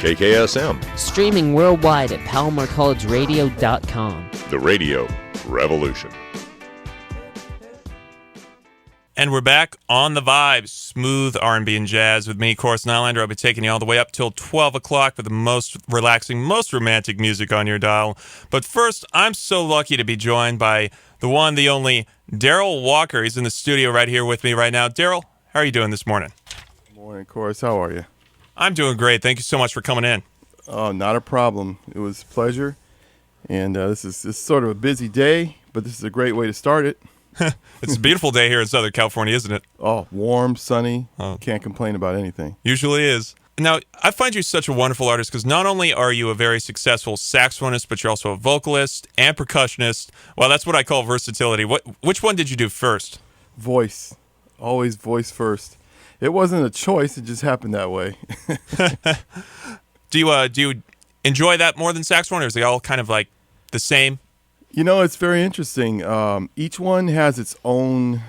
KKSM. Streaming worldwide at PalomarCollegeRadio.com. The Radio Revolution. And we're back on the Vibe Smooth R&B and Jazz with me, of course, Nylander. I'll be taking you all the way up till 12 o'clock for the most relaxing, most romantic music on your dial. But first, I'm so lucky to be joined by the one, the only, Darryl Walker. He's in the studio right here with me right now. Darryl, how are you doing this morning? Good morning, Chorus. How are you? I'm doing great. Thank you so much for coming in. Oh, not a problem. It was a pleasure. And this is sort of a busy day, but this is a great way to start it. It's a beautiful day here in Southern California, isn't it? Oh, warm, sunny. Can't complain about anything. Usually is. Now, I find you such a wonderful artist because not only are you a very successful saxophonist, but you're also a vocalist and percussionist. Well, that's what I call versatility. Which one did you do first? Voice. Always voice first. It wasn't a choice. It just happened that way. Do you enjoy that more than saxophone, or is they all kind of like the same? You know, it's very interesting. Each one has its own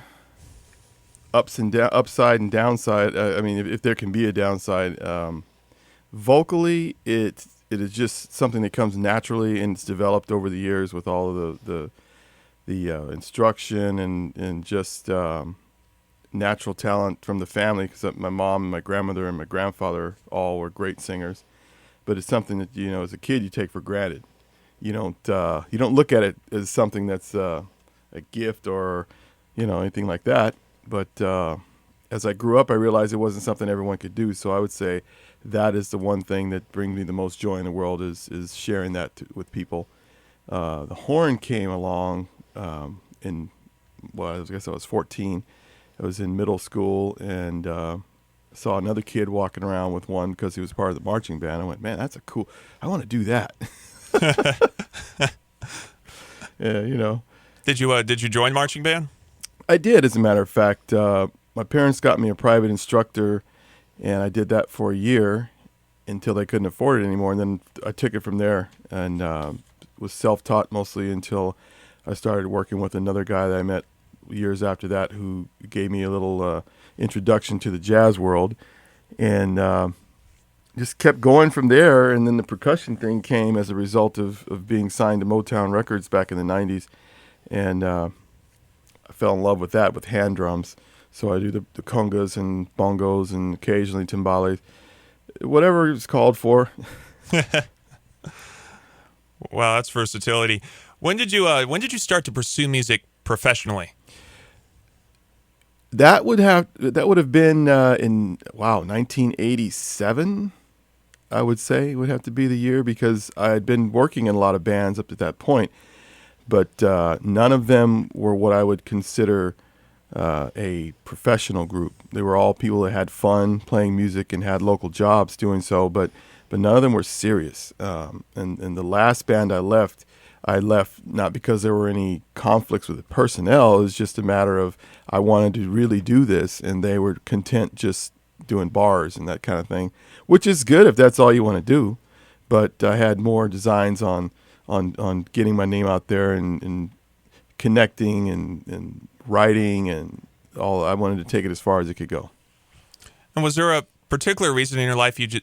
upside and downside. I mean, if there can be a downside. Vocally, it is just something that comes naturally, and it's developed over the years with all of the instruction and just natural talent from the family. Because my mom, and my grandmother, and my grandfather all were great singers. But it's something that, you know, as a kid you take for granted. You don't look at it as something that's a gift or, you know, anything like that. But as I grew up, I realized it wasn't something everyone could do. So I would say that is the one thing that brings me the most joy in the world is sharing that with people. The horn came along I guess I was 14. I was in middle school and saw another kid walking around with one because he was part of the marching band. I went, man, that's I want to do that. Yeah, you know. Did you join marching band? I did, as a matter of fact. My parents got me a private instructor, and I did that for a year until they couldn't afford it anymore. And then I took it from there and was self-taught mostly until I started working with another guy that I met years after that who gave me a little introduction to the jazz world. And just kept going from there, and then the percussion thing came as a result of being signed to Motown Records back in the 90s, and I fell in love with that, with hand drums. So I do the congas and bongos and occasionally timbales, whatever it's called for. Wow, that's versatility. When did you start to pursue music professionally? That would have been in 1987. I would say would have to be the year, because I had been working in a lot of bands up to that point, but none of them were what I would consider a professional group. They were all people that had fun playing music and had local jobs doing so, but none of them were serious. And the last band I left not because there were any conflicts with the personnel. It was just a matter of I wanted to really do this, and they were content just doing bars and that kind of thing, which is good if that's all you want to do. But I had more designs on getting my name out there and connecting and writing and all. I wanted to take it as far as it could go. And was there a particular reason in your life you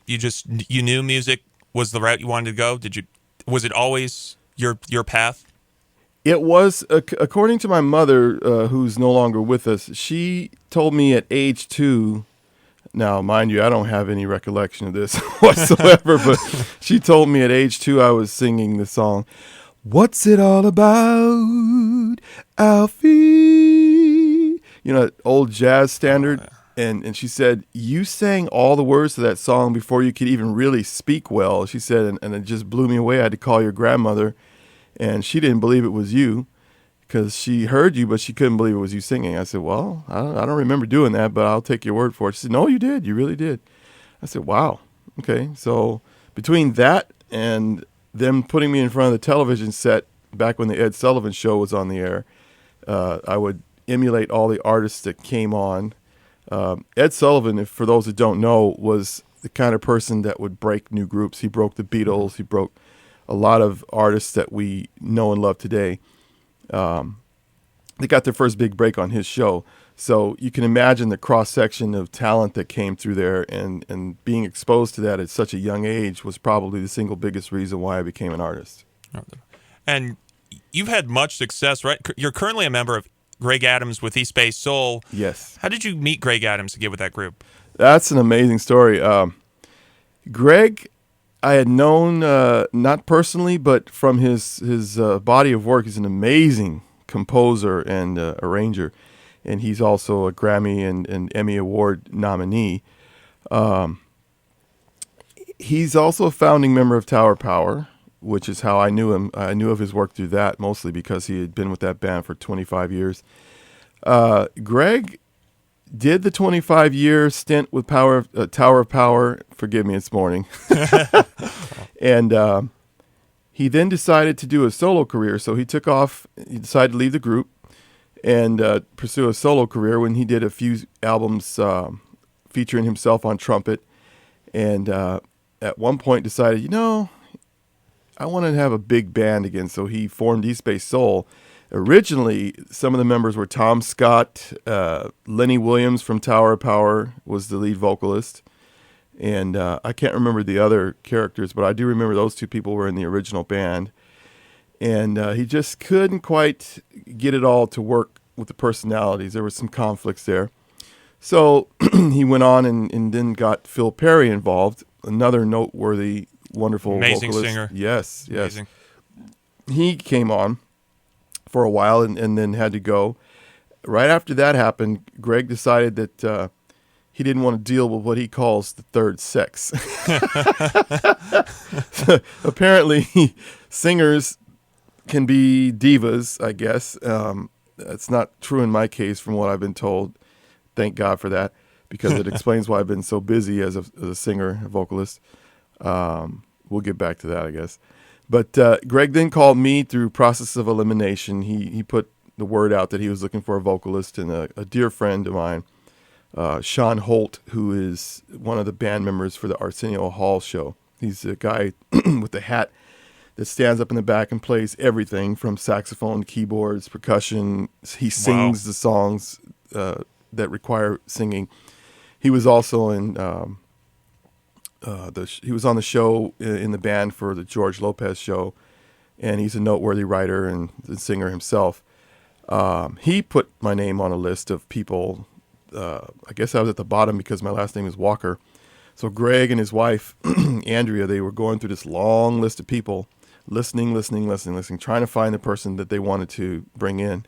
knew music was the route you wanted to go? Was it always your path? It was, according to my mother, who's no longer with us. She told me at age 2. Now, mind you, I don't have any recollection of this whatsoever, but she told me at age 2 I was singing the song, "What's It All About, Alfie?" You know, that old jazz standard. Oh, yeah. And she said, you sang all the words to that song before you could even really speak well. She said, and it just blew me away. I had to call your grandmother, and she didn't believe it was you because she heard you, but she couldn't believe it was you singing. I said, well, I don't remember doing that, but I'll take your word for it. She said, no, you did. You really did. I said, wow. Okay. So between that and them putting me in front of the television set back when the Ed Sullivan Show was on the air, I would emulate all the artists that came on. Ed Sullivan, for those that don't know, was the kind of person that would break new groups. He broke the Beatles. He broke a lot of artists that we know and love today. They got their first big break on his show. So you can imagine the cross-section of talent that came through there, and being exposed to that at such a young age was probably the single biggest reason why I became an artist. And you've had much success, right? You're currently a member of Greg Adams with East Bay Soul. Yes. How did you meet Greg Adams to get with that group? That's an amazing story. Greg, I had known not personally, but from his body of work. He's an amazing composer and arranger, and he's also a Grammy and Emmy Award nominee. He's also a founding member of Tower Power, which is how I knew him. I knew of his work through that, mostly because he had been with that band for 25 years. Greg did the 25-year stint with Tower of Power. Forgive me, it's morning. And he then decided to do a solo career. So he took off. He decided to leave the group and pursue a solo career when he did a few albums featuring himself on trumpet. And at one point decided, I want to have a big band again. So he formed East Bay Soul. Originally, some of the members were Tom Scott, Lenny Williams from Tower of Power was the lead vocalist, and I can't remember the other characters, but I do remember those two people were in the original band, and he just couldn't quite get it all to work with the personalities. There were some conflicts there. So he went on and then got Phil Perry involved, another noteworthy, wonderful amazing vocalist. Singer. Yes. Amazing. He came on for a while and then had to go. Right after that happened, Greg decided that he didn't want to deal with what he calls the third sex. Apparently, singers can be divas, I guess. That's not true in my case from what I've been told. Thank God for that, because it explains why I've been so busy as a singer, a vocalist. We'll get back to that, I guess. But Greg then called me through process of elimination. He put the word out that he was looking for a vocalist, and a dear friend of mine, Sean Holt, who is one of the band members for the Arsenio Hall show. He's a guy with the hat that stands up in the back and plays everything from saxophone, keyboards, percussion. He sings the songs that require singing. He was also in... he was on the show in the band for the George Lopez show, and he's a noteworthy writer and singer himself. He put my name on a list of people. I guess I was at the bottom because my last name is Walker. So Greg and his wife, Andrea, they were going through this long list of people, listening, trying to find the person that they wanted to bring in.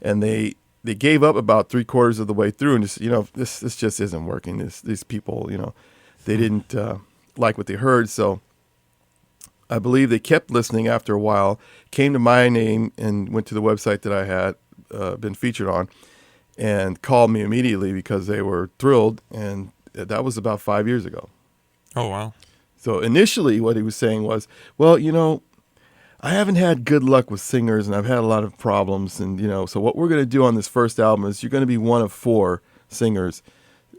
And they gave up about 3/4 of the way through and just, this just isn't working. These people, they didn't like what they heard, so I believe they kept listening after a while, came to my name and went to the website that I had been featured on and called me immediately because they were thrilled, and that was about 5 years ago. Oh, wow. So initially what he was saying was, well, I haven't had good luck with singers, and I've had a lot of problems, and, so what we're going to do on this first album is you're going to be one of 4 singers,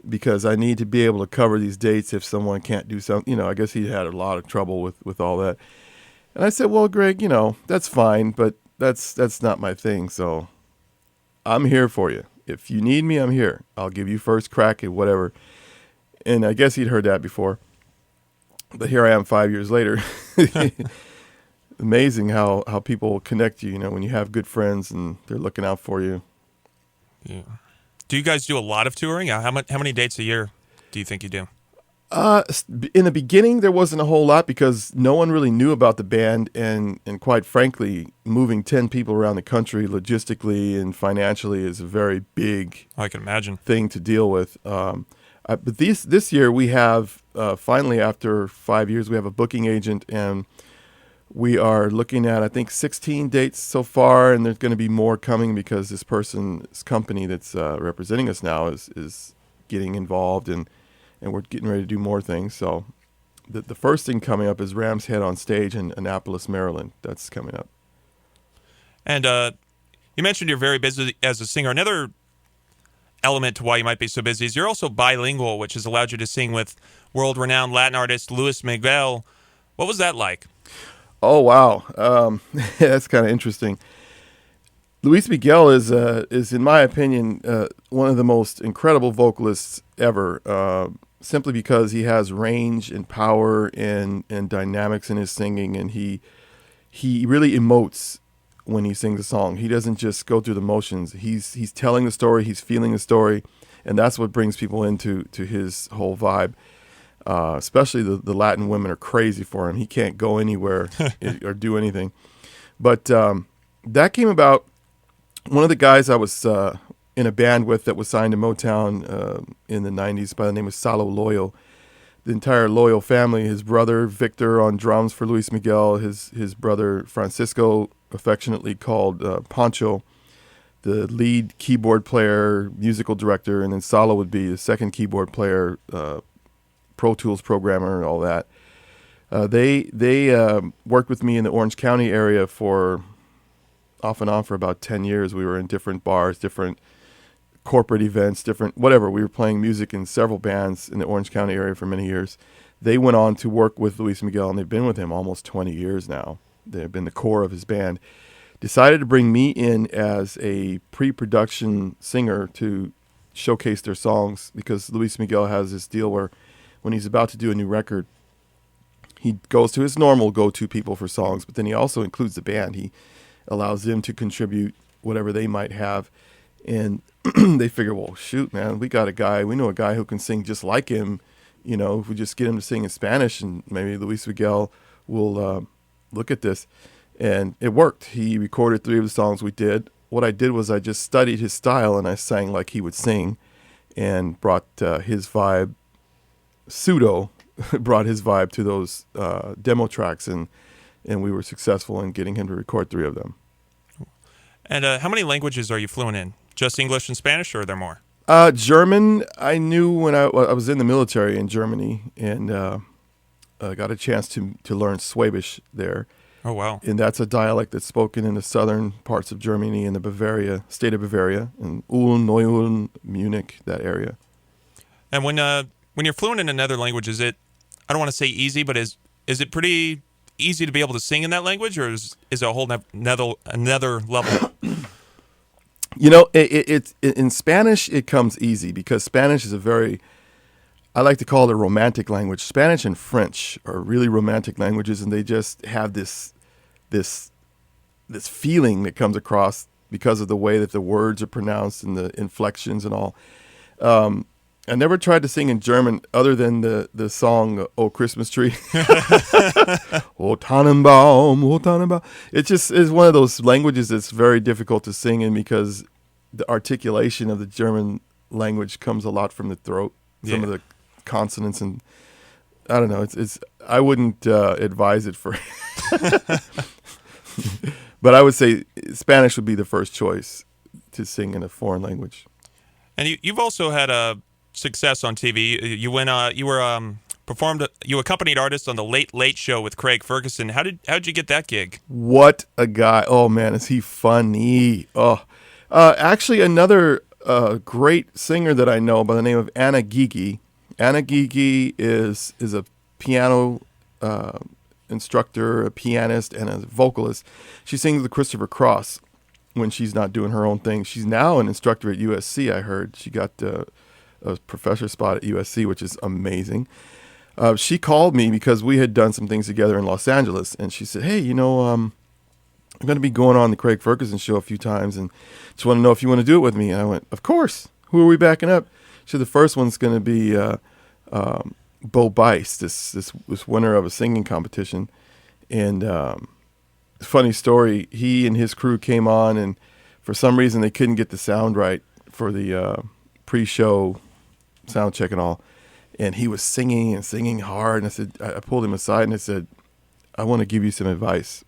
because I need to be able to cover these dates if someone can't do something. I guess he had a lot of trouble with all that. And I said, well, Greg, that's fine, but that's not my thing. So I'm here for you. If you need me, I'm here. I'll give you first crack at whatever. And I guess he'd heard that before. But here I am 5 years later. Amazing how people connect you, when you have good friends and they're looking out for you. Yeah. Do you guys do a lot of touring? How many dates a year do you think you do? In the beginning, there wasn't a whole lot because no one really knew about the band, and quite frankly, moving 10 people around the country logistically and financially is a very big I can imagine thing to deal with. But this year we have finally, after 5 years, we have a booking agent, and we are looking at, I think, 16 dates so far, and there's going to be more coming because this company that's representing us now is getting involved, and we're getting ready to do more things. So the first thing coming up is Ram's Head on Stage in Annapolis, Maryland. That's coming up. And you mentioned you're very busy as a singer. Another element to why you might be so busy is you're also bilingual, which has allowed you to sing with world-renowned Latin artist Luis Miguel. What was that like? Oh, wow. That's kind of interesting. Luis Miguel is in my opinion, one of the most incredible vocalists ever. Simply because he has range and power and dynamics in his singing, and he really emotes when he sings a song. He doesn't just go through the motions. He's telling the story, he's feeling the story, and that's what brings people into his whole vibe. Especially the Latin women are crazy for him. He can't go anywhere or do anything. But that came about. One of the guys I was in a band with that was signed to Motown in the 90s by the name of Salo Loyal. The entire Loyal family, his brother Victor on drums for Luis Miguel, his brother Francisco, affectionately called Pancho, the lead keyboard player, musical director, and then Salo would be the second keyboard player, Pro Tools programmer, and all that. They worked with me in the Orange County area for off and on for about 10 years. We were in different bars, different corporate events, different whatever. We were playing music in several bands in the Orange County area for many years. They went on to work with Luis Miguel, and they've been with him almost 20 years now. They've been the core of his band. Decided to bring me in as a pre-production singer to showcase their songs, because Luis Miguel has this deal where when he's about to do a new record, he goes to his normal go-to people for songs, but then he also includes the band. He allows them to contribute whatever they might have. And they figure, well, shoot, man, we know a guy who can sing just like him. You know, if we just get him to sing in Spanish, and maybe Luis Miguel will look at this. And it worked. He recorded 3 of the songs we did. What I did was I just studied his style, and I sang like he would sing, and brought his vibe, brought his vibe to those demo tracks, and we were successful in getting him to record 3 of them. And how many languages are you fluent in? Just English and Spanish, or are there more? German, I knew when I was in the military in Germany, and got a chance to learn Swabish there. Oh, wow. And that's a dialect that's spoken in the southern parts of Germany, in the state of Bavaria, in Ulm, Neu-Ulm, Munich, that area. And when you're fluent in another language, is it, I don't want to say easy, but is it pretty easy to be able to sing in that language, or is it a whole another level? You know, it's in Spanish, it comes easy, because Spanish is I like to call it a romantic language. Spanish and French are really romantic languages, and they just have this feeling that comes across because of the way that the words are pronounced and the inflections and all. I never tried to sing in German other than the song "Oh Christmas Tree." "O Tannenbaum, O Tannenbaum." It just is one of those languages that's very difficult to sing in, because the articulation of the German language comes a lot from the throat. Some of the consonants, and I don't know. I wouldn't advise it for. But I would say Spanish would be the first choice to sing in a foreign language. And you've also had a success on TV. You accompanied artists on the Late Late Show with Craig Ferguson. How'd you get that gig? What a guy! Oh man, is he funny? Oh, actually, another great singer that I know by the name of Anna Gigi. Anna Gigi is a piano instructor, a pianist, and a vocalist. She sings the Christopher Cross when she's not doing her own thing. She's now an instructor at USC, I heard. She got a professor spot at USC, which is amazing. She called me because we had done some things together in Los Angeles, and she said, hey, I'm going to be going on the Craig Ferguson show a few times, and just want to know if you want to do it with me. And I went, of course. Who are we backing up? She said, the first one's going to be Bo Bice, this winner of a singing competition. And funny story, he and his crew came on, and for some reason they couldn't get the sound right for the pre-show sound check and all. And he was singing and singing hard. And I pulled him aside and I said, I want to give you some advice.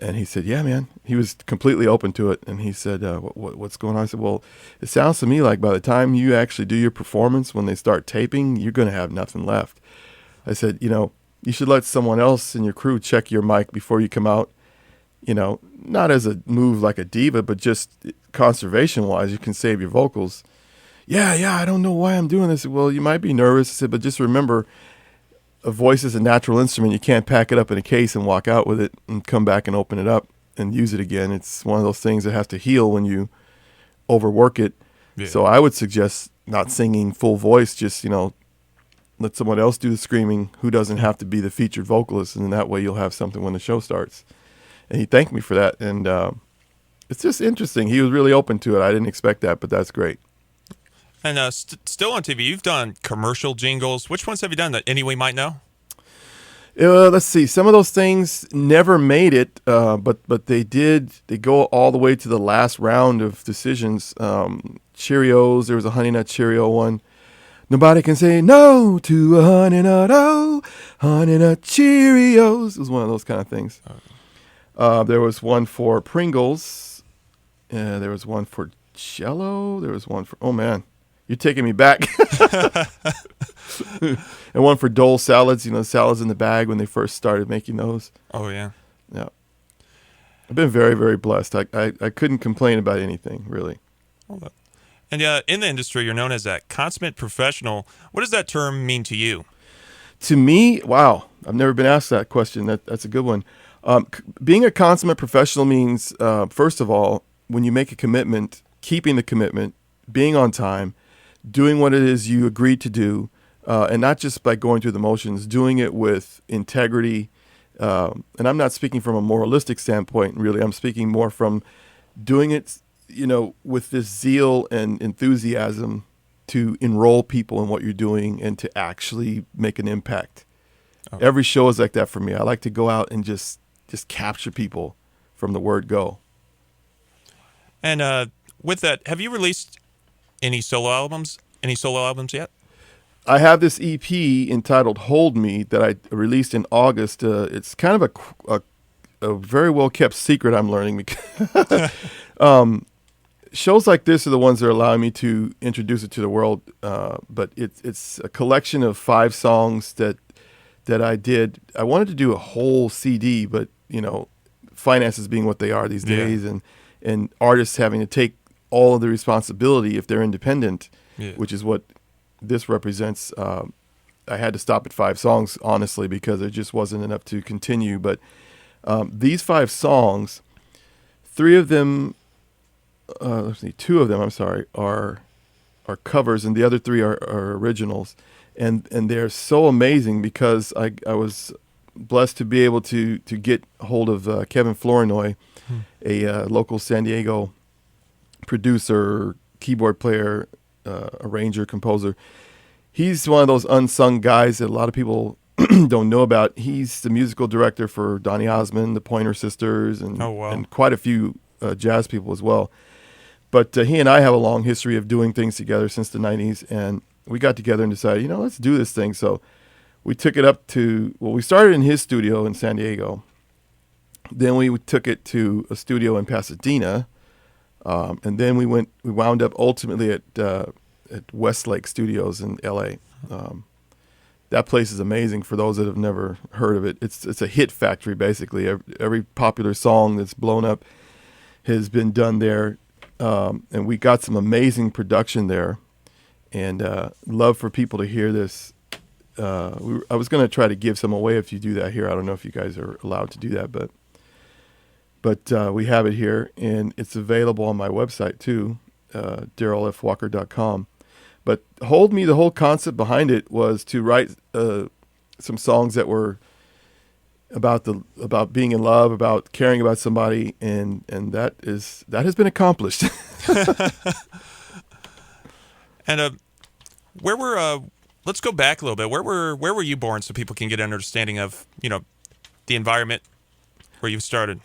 And he said, yeah, man. He was completely open to it. And he said, what's going on? I said, well, it sounds to me like by the time you actually do your performance, when they start taping, you're going to have nothing left. I said, you should let someone else in your crew check your mic before you come out. Not as a move like a diva, but just conservation-wise, you can save your vocals. Yeah, I don't know why I'm doing this. Well, you might be nervous. I said, but just remember, a voice is a natural instrument. You can't pack it up in a case and walk out with it and come back and open it up and use it again. It's one of those things that has to heal when you overwork it. Yeah. So I would suggest not singing full voice, just, let someone else do the screaming who doesn't have to be the featured vocalist, and that way you'll have something when the show starts. And he thanked me for that, and it's just interesting. He was really open to it. I didn't expect that, but that's great. And still on TV, you've done commercial jingles. Which ones have you done that any we might know? Let's see. Some of those things never made it, but they did. They go all the way to the last round of decisions. Cheerios. There was a Honey Nut Cheerio one. Nobody can say no to a Honey Nut. Oh, Honey Nut Cheerios. It was one of those kind of things. There was one for Pringles. There was one for Jell-O. There was one for, oh man, you're taking me back. And one for Dole salads, salads in the bag when they first started making those. Oh, yeah. Yeah. I've been very, very blessed. I couldn't complain about anything, really. And in the industry, you're known as a consummate professional. What does that term mean to you? To me, wow, I've never been asked that question. That's a good one. Being a consummate professional means, first of all, when you make a commitment, keeping the commitment, being on time, doing what it is you agreed to do, and not just by going through the motions, doing it with integrity. And I'm not speaking from a moralistic standpoint, really. I'm speaking more from doing it, with this zeal and enthusiasm to enroll people in what you're doing and to actually make an impact. Okay. Every show is like that for me. I like to go out and just capture people from the word go. And with that, have you released any solo albums? Any solo albums yet? I have this EP entitled "Hold Me" that I released in August. It's kind of a very well kept secret, I'm learning, because shows like this are the ones that are allowing me to introduce it to the world. But it's a collection of 5 songs that I did. I wanted to do a whole CD, but finances being what they are these days, and artists having to take all of the responsibility if they're independent, which is what this represents. I had to stop at 5 songs, honestly, because there just wasn't enough to continue. But these 5 songs, 2 of them, I'm sorry, are covers, and the other 3 are originals. And they're so amazing because I was blessed to be able to get hold of Kevin Flournoy, a local San Diego producer, keyboard player, arranger, composer. He's one of those unsung guys that a lot of people don't know about. He's the musical director for Donny Osmond, the Pointer Sisters, and quite a few jazz people as well. But he and I have a long history of doing things together since the 90s, and we got together and decided, let's do this thing. So we took it up to, we started in his studio in San Diego. Then we took it to a studio in Pasadena. And then we wound up ultimately at Westlake Studios in LA. That place is amazing for those that have never heard of it. It's a hit factory, basically. Every popular song that's blown up has been done there. And we got some amazing production there, and love for people to hear this. I was going to try to give some away if you do that here. I don't know if you guys are allowed to do that, but we have it here, and it's available on my website too, darrylfwalker.com. But Hold Me, the whole concept behind it was to write some songs that were about being in love, about caring about somebody, and that has been accomplished. And where were let's go back a little bit. Where were you born, so people can get an understanding of the environment where you started?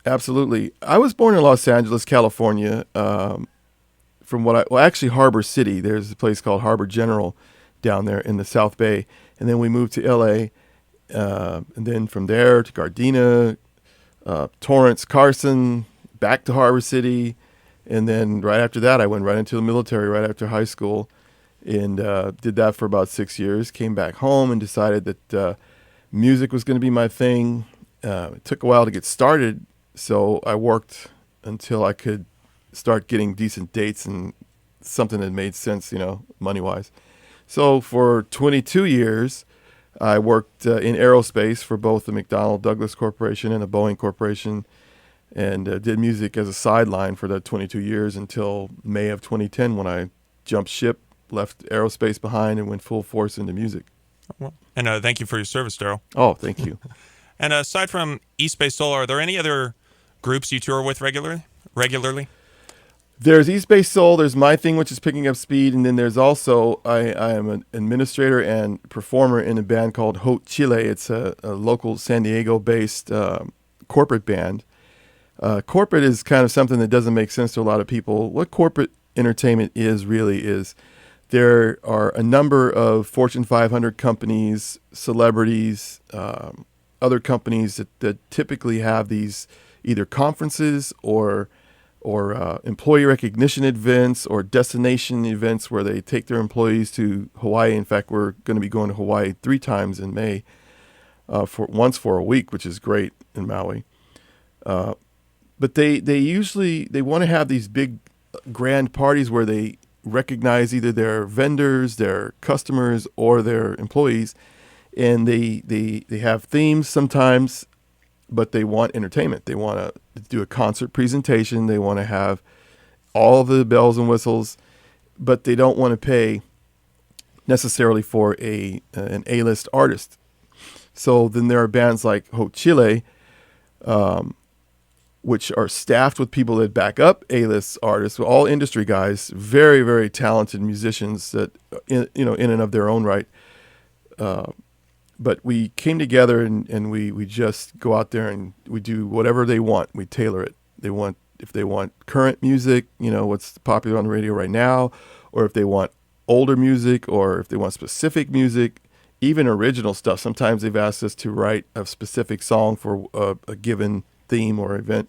Absolutely. I was born in Los Angeles, California. Actually Harbor City. There's a place called Harbor General down there in the South Bay, and then we moved to LA, and then from there to Gardena, Torrance, Carson, back to Harbor City, and then right after that I went right into the military right after high school, and did that for about 6 years. Came back home and decided that music was going to be my thing. It took a while to get started, so I worked until I could start getting decent dates and something that made sense, money-wise. So for 22 years, I worked in aerospace for both the McDonnell Douglas Corporation and the Boeing Corporation. and did music as a sideline for that 22 years until May of 2010 when I jumped ship, left aerospace behind, and went full force into music. Well, and thank you for your service, Darryl. Oh, thank you. And aside from East Bay Soul, are there any other groups you tour with regularly? There's East Bay Soul, there's my thing, which is picking up speed, and then there's also, I am an administrator and performer in a band called Hot Chile. It's a local San Diego-based corporate band. Corporate is kind of something that doesn't make sense to a lot of people. What corporate entertainment really is there are a number of Fortune 500 companies, celebrities, other companies that typically have these either conferences or employee recognition events or destination events where they take their employees to Hawaii. In fact, we're going to be going to Hawaii 3 times in May, once for a week, which is great in Maui. But they usually want to have these big grand parties where they recognize either their vendors, their customers, or their employees, and they have themes sometimes, but they want entertainment. They want to do a concert presentation. They want to have all the bells and whistles, but they don't want to pay necessarily for an A-list artist. So then there are bands like Hot Chile, which are staffed with people that back up A-list artists, all industry guys, very, very talented musicians that, in and of their own right. But we came together and we just go out there and we do whatever they want. We tailor it. If they want current music, what's popular on the radio right now, or if they want older music, or if they want specific music, even original stuff. Sometimes they've asked us to write a specific song for a given theme or event.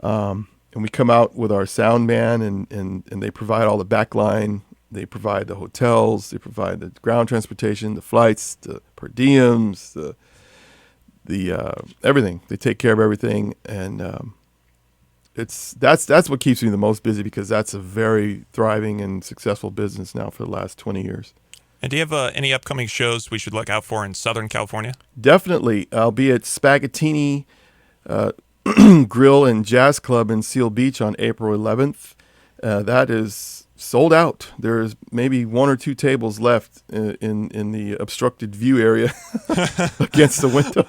And we come out with our sound man and they provide all the backline. They provide the hotels, they provide the ground transportation, the flights, the per diems, the everything. They take care of everything, and that's what keeps me the most busy, because that's a very thriving and successful business now for the last 20 years. And do you have any upcoming shows we should look out for in Southern California? Definitely. I'll be at Spaghettini Grill and Jazz Club in Seal Beach on April 11th. That is sold out. There's maybe 1 or 2 tables left in the obstructed view area against the window.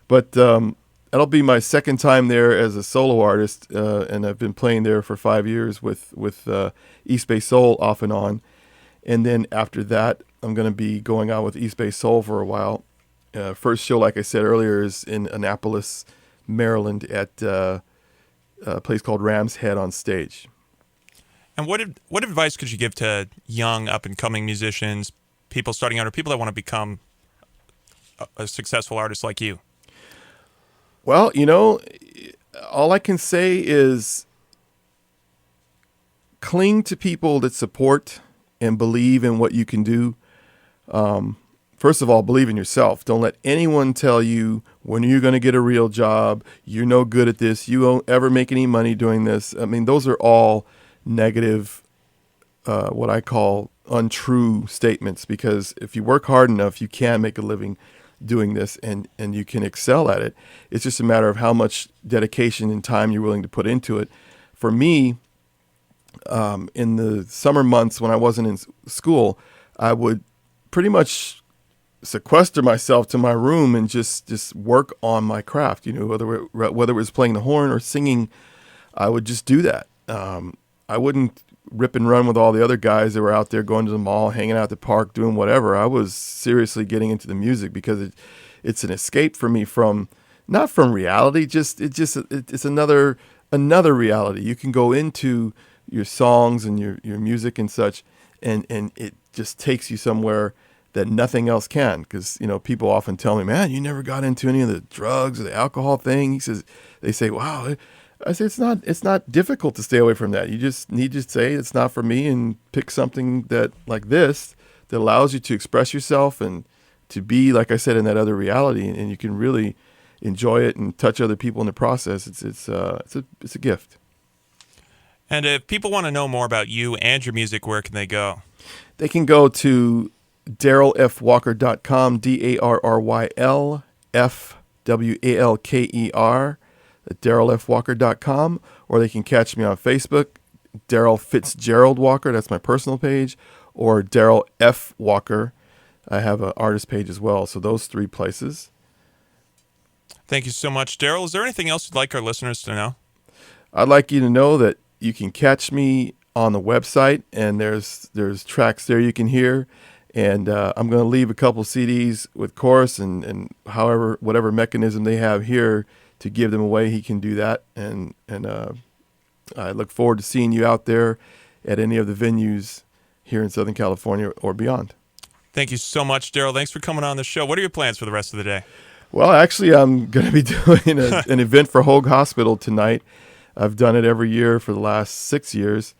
But that'll be my second time there as a solo artist, and I've been playing there for 5 years with East Bay Soul off and on. And then after that, I'm going to be going out with East Bay Soul for a while. First show, like I said earlier, is in Annapolis, Maryland, at a place called Ram's Head on Stage. And what advice could you give to young, up-and-coming musicians, people starting out, or people that want to become a successful artist like you? Well, all I can say is cling to people that support and believe in what you can do. First of all, believe in yourself. Don't let anyone tell you when you're going to get a real job. You're no good at this. You won't ever make any money doing this. I mean, those are all negative, what I call untrue statements, because if you work hard enough, you can make a living doing this, and you can excel at it. It's just a matter of how much dedication and time you're willing to put into it. For me, in the summer months when I wasn't in school, I would pretty much sequester myself to my room and just work on my craft. Whether it was playing the horn or singing, I would just do that. I wouldn't rip and run with all the other guys that were out there going to the mall, hanging out at the park, doing whatever. I was seriously getting into the music because it's an escape for me not from reality. It's another reality. You can go into your songs and your music and such, and it just takes you somewhere that nothing else can. Because people often tell me, "Man, you never got into any of the drugs or the alcohol thing." They say, "Wow." I say it's not difficult to stay away from that. You just need to say it's not for me and pick something that like this that allows you to express yourself and to be, like I said, in that other reality, and you can really enjoy it and touch other people in the process. It's a gift. And if people want to know more about you and your music, where can they go? They can go to darrylfwalker.com, DarrylFWalker. at darrylfwalker.com, or they can catch me on Facebook, Darryl Fitzgerald Walker. That's my personal page, or Darryl F. Walker. I have an artist page as well. So those 3 places. Thank you so much, Darryl. Is there anything else you'd like our listeners to know? I'd like you to know that you can catch me on the website, and there's tracks there you can hear. And I'm going to leave a couple CDs with chorus and whatever mechanism they have here to give them away. He can do that. And I look forward to seeing you out there at any of the venues here in Southern California or beyond. Thank you so much, Darryl. Thanks for coming on the show. What are your plans for the rest of the day? Well, actually, I'm going to be doing an event for Hoag Hospital tonight. I've done it every year for the last 6 years,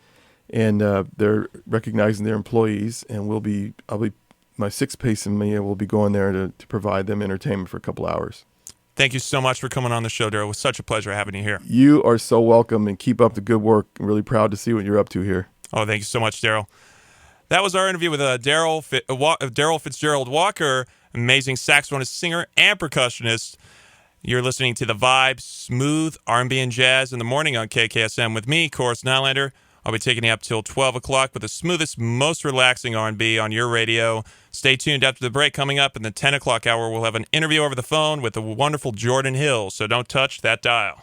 and they're recognizing their employees, and my 6th pace and me will be going there to provide them entertainment for a couple hours. Thank you so much for coming on the show, Darryl. It was such a pleasure having you here. You are so welcome, and keep up the good work. I'm really proud to see what you're up to here. Oh, thank you so much, Darryl. That was our interview with Darryl Fitzgerald Walker, amazing saxophonist, singer, and percussionist. You're listening to the Vibe Smooth R&B and Jazz in the morning on KKSM with me, Nylander. I'll be taking you up till 12 o'clock with the smoothest, most relaxing R&B on your radio. Stay tuned after the break. Coming up in the 10 o'clock hour, we'll have an interview over the phone with the wonderful Jordan Hill, so don't touch that dial.